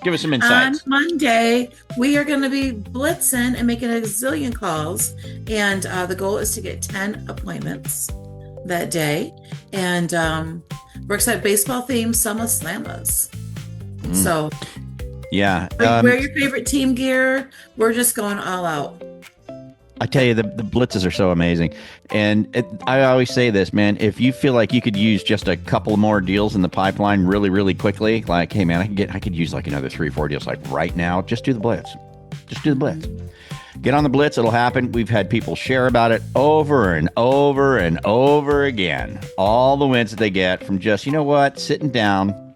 Give us some On insights. Monday, we are going to be blitzing and making a zillion calls. And the goal is to get 10 appointments that day. And we're excited. Baseball themed Summer Slammers. Mm, So yeah. wear your favorite team gear. We're just going all out. I tell you, the blitzes are so amazing. And I always say this, man, if you feel like you could use just a couple more deals in the pipeline really, really quickly, like, hey, man, I could use like another 3 or 4 deals like right now. Just do the blitz. Just do the blitz. Get on the blitz. It'll happen. We've had people share about it over and over and over again. All the wins that they get from just, you know what, sitting down,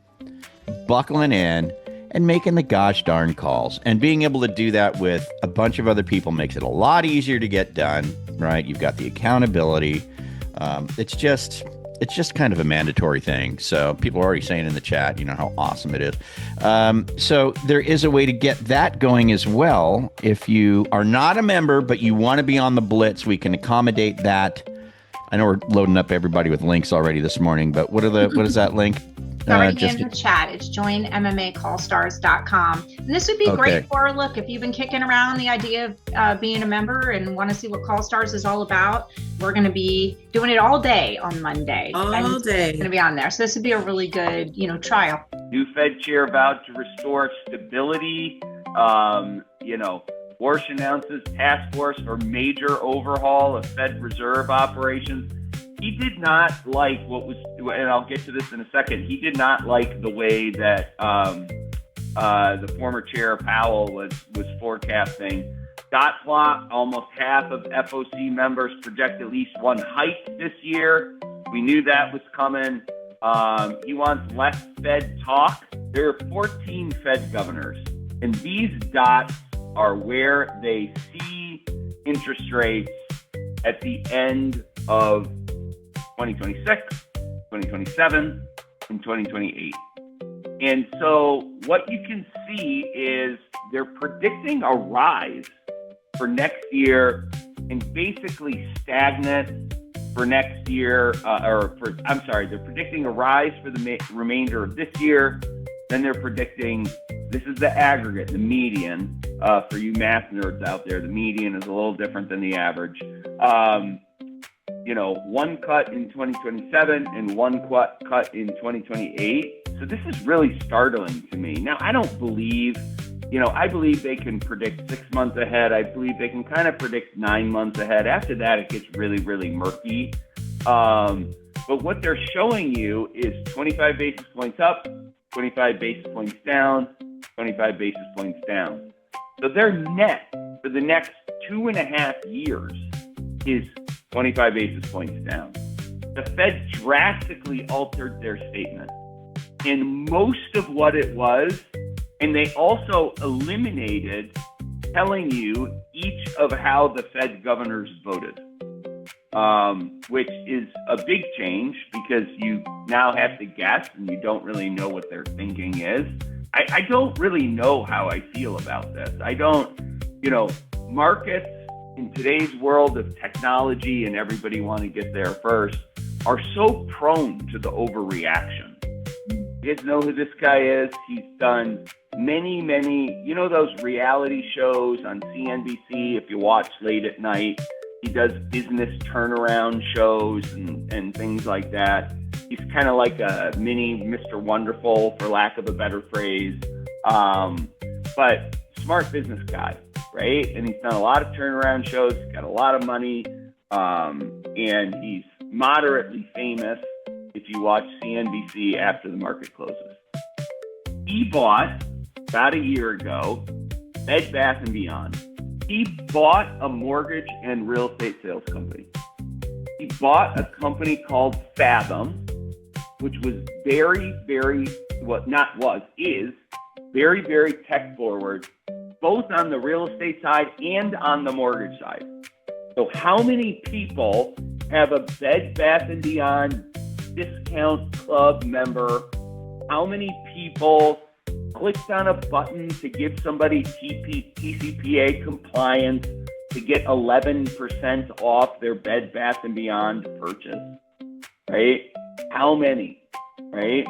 buckling in, and making the gosh darn calls. And being able to do that with a bunch of other people makes it a lot easier to get done, right? You've got the accountability. It's just kind of a mandatory thing. So people are already saying in the chat, you know, how awesome it is. So there is a way to get that going as well. If you are not a member, but you want to be on the blitz, we can accommodate that. I know we're loading up everybody with links already this morning, but what is that link? Already in the chat. It's joinmmacallstars.com. And this would be great for, look, if you've been kicking around the idea of being a member and want to see what Call Stars is all about, we're going to be doing it all day on Monday. All day. It's going to be on there. So this would be a really good, trial. New Fed chair vowed to restore stability. Warsh announces task force for major overhaul of Fed Reserve operations. He did not like and I'll get to this in a second, he did not like the way that the former chair Powell was forecasting. Dot plot, almost half of FOC members project at least one hike this year. We knew that was coming. He wants less Fed talk. There are 14 Fed governors, and these dots are where they see interest rates at the end of 2026, 2027, and 2028. And so what you can see is they're predicting a rise for next year and basically stagnant for next year, they're predicting a rise for the remainder of this year. Then they're predicting, this is the aggregate, the median, for you math nerds out there. The median is a little different than the average. One cut in 2027 and one cut in 2028. So this is really startling to me. Now, I don't believe, I believe they can predict 6 months ahead. I believe they can kind of predict 9 months ahead. After that, it gets really, really murky. But what they're showing you is 25 basis points up, 25 basis points down, 25 basis points down. So their net for the next 2.5 years is 25 basis points down. The Fed drastically altered their statement. And most of what it was, and they also eliminated telling you each of how the Fed governors voted, which is a big change because you now have to guess and you don't really know what their thinking is. I don't really know how I feel about this. Markets in today's world of technology and everybody want to get there first are so prone to the overreaction. You guys know who this guy is? He's done many, those reality shows on CNBC if you watch late at night. He does business turnaround shows and things like that. He's kind of like a mini Mr. Wonderful, for lack of a better phrase, but smart business guy, right? And he's done a lot of turnaround shows. He's got a lot of money, and he's moderately famous if you watch CNBC after the market closes. He bought, about a year ago, Bed Bath & Beyond. He bought a mortgage and real estate sales company. He bought a company called Fathom, which was very, very very tech forward, both on the real estate side and on the mortgage side. So how many people have a Bed Bath & Beyond discount club member? How many people clicked on a button to give somebody TCPA compliance to get 11% off their Bed Bath & Beyond purchase, right? How many, right?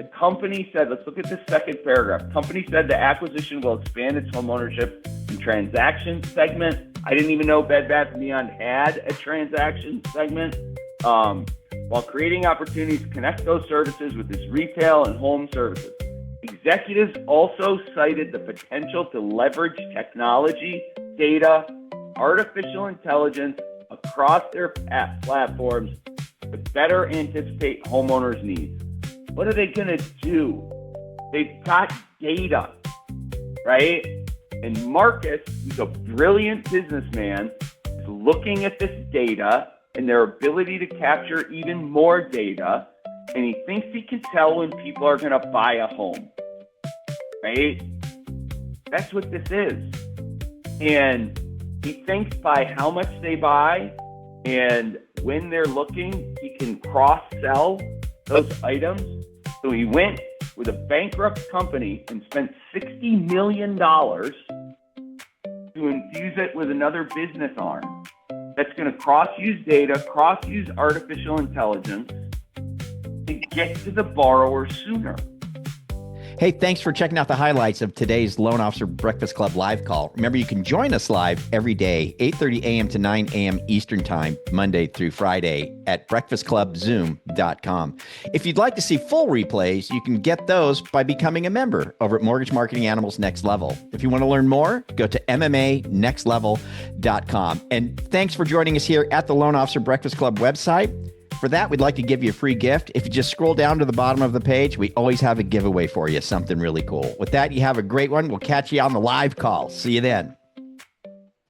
The company said, let's look at this second paragraph. Company said the acquisition will expand its homeownership and transaction segment. I didn't even know Bed Bath & Beyond had a transaction segment. While creating opportunities to connect those services with its retail and home services. Executives also cited the potential to leverage technology, data, artificial intelligence across their platforms to better anticipate homeowners' needs. What are they going to do? They've got data, right? And Marcus, who's a brilliant businessman, is looking at this data and their ability to capture even more data, and he thinks he can tell when people are going to buy a home, right? That's what this is. And he thinks by how much they buy and when they're looking, he can cross-sell those items. So he went with a bankrupt company and spent $60 million to infuse it with another business arm that's going to cross-use data, cross-use artificial intelligence to get to the borrower sooner. Hey, thanks for checking out the highlights of today's Loan Officer Breakfast Club live call. Remember, you can join us live every day, 8:30 a.m. to 9 a.m. Eastern Time, Monday through Friday at breakfastclubzoom.com. If you'd like to see full replays, you can get those by becoming a member over at Mortgage Marketing Animals Next Level. If you want to learn more, go to MMAnextlevel.com. And thanks for joining us here at the Loan Officer Breakfast Club website. For that, we'd like to give you a free gift. If you just scroll down to the bottom of the page, we always have a giveaway for you, something really cool. With that, you have a great one. We'll catch you on the live call. See you then.